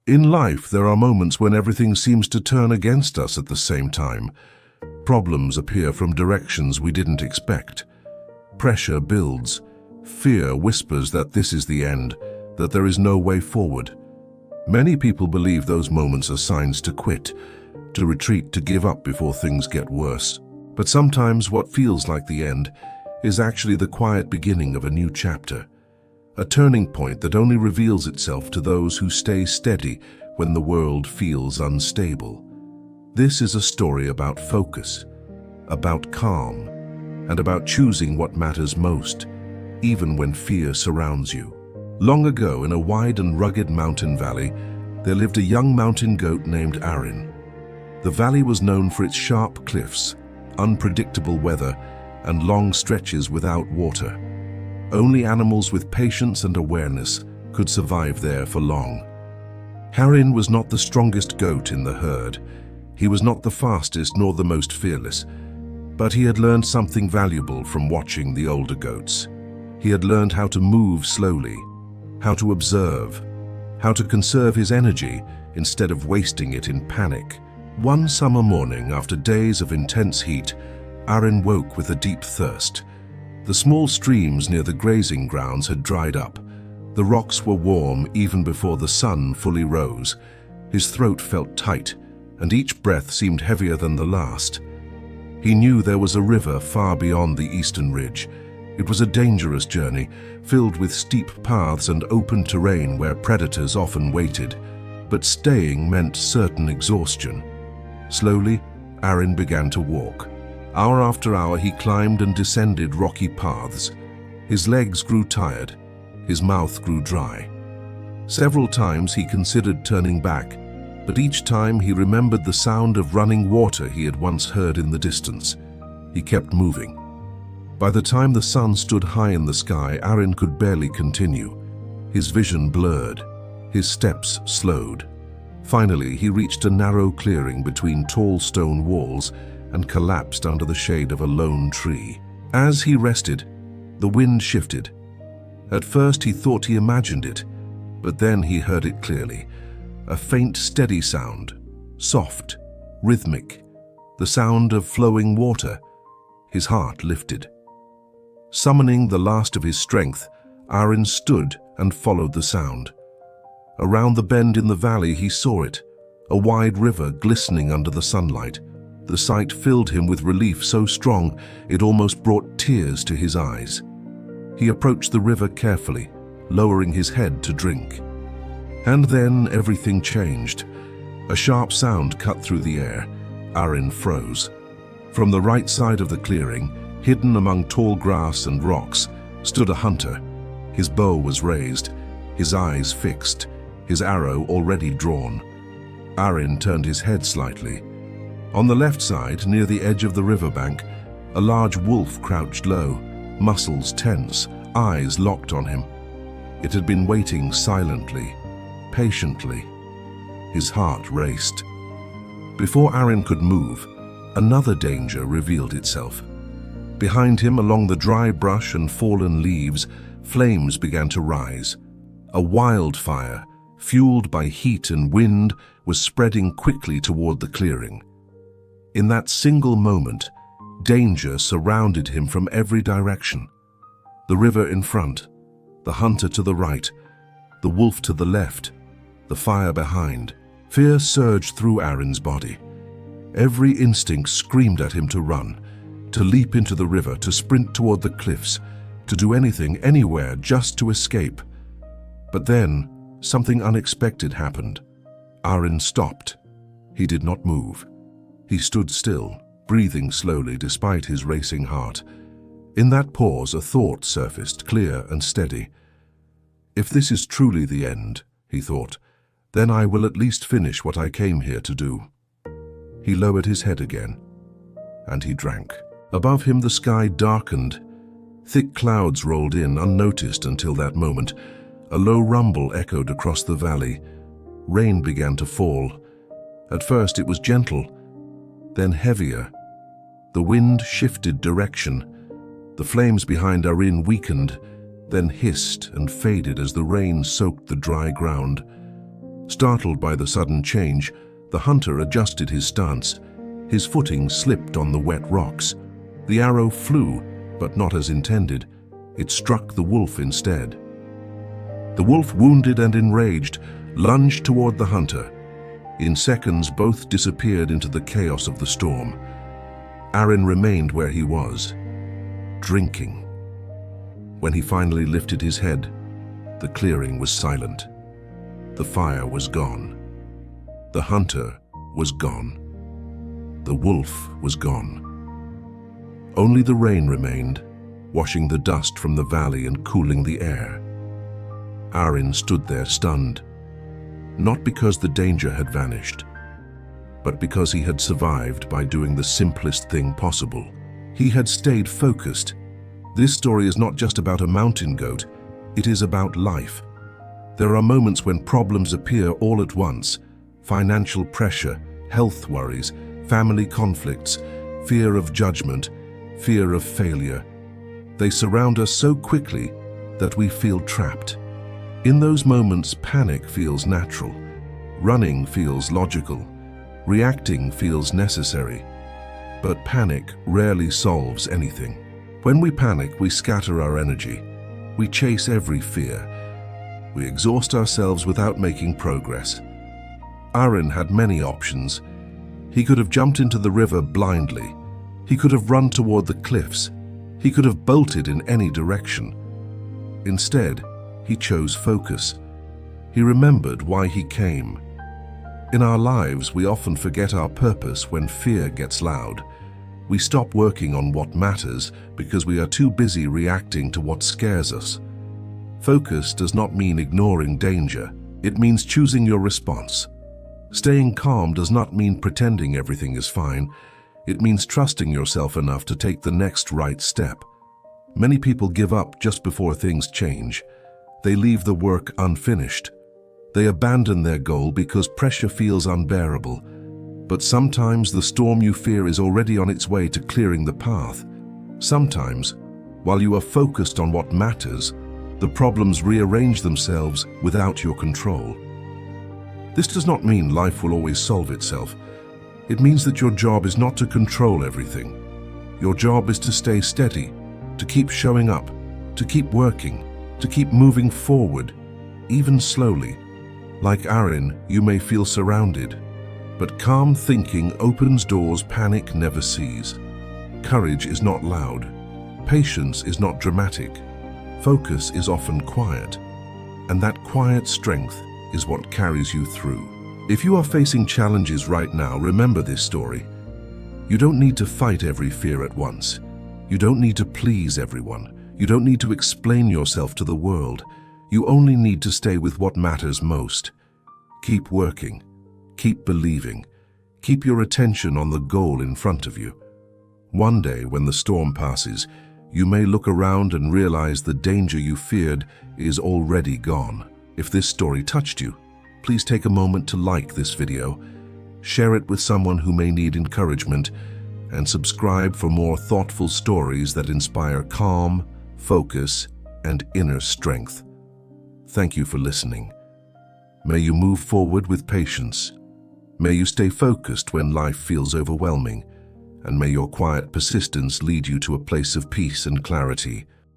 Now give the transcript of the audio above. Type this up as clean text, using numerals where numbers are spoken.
In life, there are moments when everything seems to turn against us at the same time. Problems appear from directions we didn't expect. Pressure builds. Fear whispers that this is the end, that there is no way forward. Many people believe those moments are signs to quit, to retreat, to give up before things get worse. But sometimes what feels like the end is actually the quiet beginning of a new chapter. A turning point that only reveals itself to those who stay steady when the world feels unstable. This is a story about focus, about calm, and about choosing what matters most, even when fear surrounds you. Long ago, in a wide and rugged mountain valley, there lived a young mountain goat named Aaron. The valley was known for its sharp cliffs, unpredictable weather, and long stretches without water. Only animals with patience and awareness could survive there for long. Aaron was not the strongest goat in the herd. He was not the fastest nor the most fearless, but he had learned something valuable from watching the older goats. He had learned how to move slowly, how to observe, how to conserve his energy instead of wasting it in panic. One summer morning, after days of intense heat, Aaron woke with a deep thirst. The small streams near the grazing grounds had dried up. The rocks were warm even before the sun fully rose. His throat felt tight, and each breath seemed heavier than the last. He knew there was a river far beyond the eastern ridge. It was a dangerous journey, filled with steep paths and open terrain where predators often waited. But staying meant certain exhaustion. Slowly, Aaron began to walk. Hour after hour, he climbed and descended rocky paths. His legs grew tired. His mouth grew dry. Several times he considered turning back, but each time he remembered the sound of running water he had once heard in the distance. He kept moving. By the time the sun stood high in the sky, Aaron could barely continue. His vision blurred. His steps slowed. Finally, he reached a narrow clearing between tall stone walls and collapsed under the shade of a lone tree. As he rested, the wind shifted. At first he thought he imagined it, but then he heard it clearly. A faint, steady sound, soft, rhythmic, the sound of flowing water. His heart lifted. Summoning the last of his strength, Aaron stood and followed the sound. Around the bend in the valley he saw it, a wide river glistening under the sunlight. The sight filled him with relief so strong it almost brought tears to his eyes. He approached the river carefully, lowering his head to drink. And then everything changed. A sharp sound cut through the air. Aaron froze. From the right side of the clearing, hidden among tall grass and rocks, stood a hunter. His bow was raised, his eyes fixed, his arrow already drawn. Aaron turned his head slightly. On the left side, near the edge of the riverbank, a large wolf crouched low, muscles tense, eyes locked on him. It had been waiting silently, patiently. His heart raced. Before Aaron could move, another danger revealed itself. Behind him, along the dry brush and fallen leaves, flames began to rise. A wildfire, fueled by heat and wind, was spreading quickly toward the clearing. In that single moment, danger surrounded him from every direction. The river in front, the hunter to the right, the wolf to the left, the fire behind. Fear surged through Aaron's body. Every instinct screamed at him to run, to leap into the river, to sprint toward the cliffs, to do anything, anywhere, just to escape. But then, something unexpected happened. Aaron stopped. He did not move. He stood still, breathing slowly despite his racing heart. In that pause, a thought surfaced, clear and steady. If this is truly the end, he thought, then I will at least finish what I came here to do. He lowered his head again, and he drank. Above him the sky darkened. Thick clouds rolled in, unnoticed until that moment. A low rumble echoed across the valley. Rain began to fall. At first it was gentle, then heavier. The wind shifted direction. The flames behind Aaron weakened, then hissed and faded as the rain soaked the dry ground. Startled by the sudden change, the hunter adjusted his stance. His footing slipped on the wet rocks. The arrow flew, but not as intended. It struck the wolf instead. The wolf, wounded and enraged, lunged toward the hunter. In seconds, both disappeared into the chaos of the storm. Aaron remained where he was, drinking. When he finally lifted his head, the clearing was silent. The fire was gone. The hunter was gone. The wolf was gone. Only the rain remained, washing the dust from the valley and cooling the air. Aaron stood there stunned, not because the danger had vanished, but because he had survived by doing the simplest thing possible. He had stayed focused. This story is not just about a mountain goat, it is about life. There are moments when problems appear all at once: financial pressure, health worries, family conflicts, fear of judgment, fear of failure. They surround us so quickly that we feel trapped. In those moments, panic feels natural. Running feels logical. Reacting feels necessary. But panic rarely solves anything. When we panic, we scatter our energy. We chase every fear. We exhaust ourselves without making progress. Aaron had many options. He could have jumped into the river blindly. He could have run toward the cliffs. He could have bolted in any direction. Instead, he chose focus. He remembered why he came. In our lives, we often forget our purpose when fear gets loud. We stop working on what matters because we are too busy reacting to what scares us. Focus does not mean ignoring danger. It means choosing your response. Staying calm does not mean pretending everything is fine. It means trusting yourself enough to take the next right step. Many people give up just before things change. They leave the work unfinished. They abandon their goal because pressure feels unbearable. But sometimes the storm you fear is already on its way to clearing the path. Sometimes, while you are focused on what matters, the problems rearrange themselves without your control. This does not mean life will always solve itself. It means that your job is not to control everything. Your job is to stay steady, to keep showing up, to keep working, to keep moving forward, even slowly. Like Aaron, you may feel surrounded, but calm thinking opens doors panic never sees. Courage is not loud. Patience is not dramatic. Focus is often quiet, and that quiet strength is what carries you through. If you are facing challenges right now, remember this story. You don't need to fight every fear at once. You don't need to please everyone. You don't need to explain yourself to the world. You only need to stay with what matters most. Keep working. Keep believing. Keep your attention on the goal in front of you. One day, when the storm passes, you may look around and realize the danger you feared is already gone. If this story touched you, please take a moment to like this video, share it with someone who may need encouragement, and subscribe for more thoughtful stories that inspire calm, focus, and inner strength. Thank you for listening. May you move forward with patience. May you stay focused when life feels overwhelming, and may your quiet persistence lead you to a place of peace and clarity.